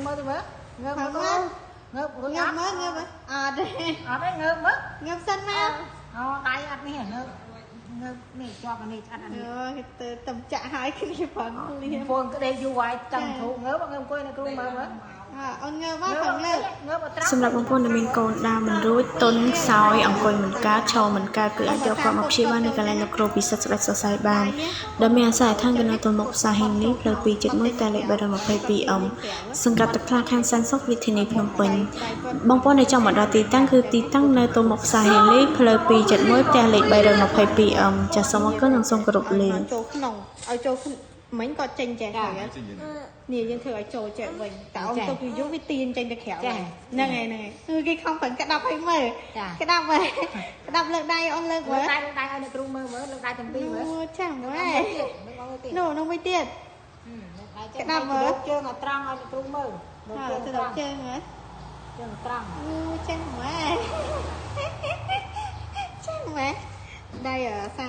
mơ tôi mơ ngơ mơ ngơ ngơ mơ ngơ đây ngơ mơ ngơ sân nào đây ăn đi ngơ ngơ này cho cái này ăn tầm chạ hai cái này phần liền phun cái đây vô ngoài trần thụ ngơ mà ngơ quên là tôi mơ mơ សម្រាប់បងប្អូនដែលមានកូនដើមមិនរួចទុនសោយអង្គុយមិនកើតឈរមិនកើតគឺអាចយកគាត់មកព្យាបាលនៅកន្លែងលោកគ្រូពិសិដ្ឋស្ដេចសរសៃបានដែលមានអាស័យដ្ឋានគណៈទល់មុខផ្សារហេងនេះផ្លូវ271តែលេខ322 សង្កាត់ទឹកថ្លាខណ្ឌសែនសុខរាជធានីភ្នំពេញបងប្អូនដែលចង់មកដល់ទីតាំងគឺទីតាំងនៅទល់មុខផ្សារហេងនេះផ្លូវ271ផ្ទះលេខ322ចាសសូមអរគុណនិងសូមគោរពលាចូលក្នុងឲ្យចូលមិនក៏ចេញចេះហើយនេះយើងធ្វើឲ្យចូលចេះវិញតើអង្គទៅពីយូរវាទៀនចេញទៅក្រៅហ្នឹងហើយគឺគេខំប្រឹងក្តាប់ឲ្យមើលក្តាប់មើលក្តាប់លើកដៃអូនលើកមើលលើកដៃឲ្យអ្នកគ្រូមើលលើកដៃទាំងពីរមើលអូចាំមើលនោះមួយទៀតក្តាប់មើលជើងឲ្យត្រង់ឲ្យអ្នកគ្រូមើលទៅដល់ជើងហ៎ជើងត្រង់អូចាំមើលចាំមើលដៃសា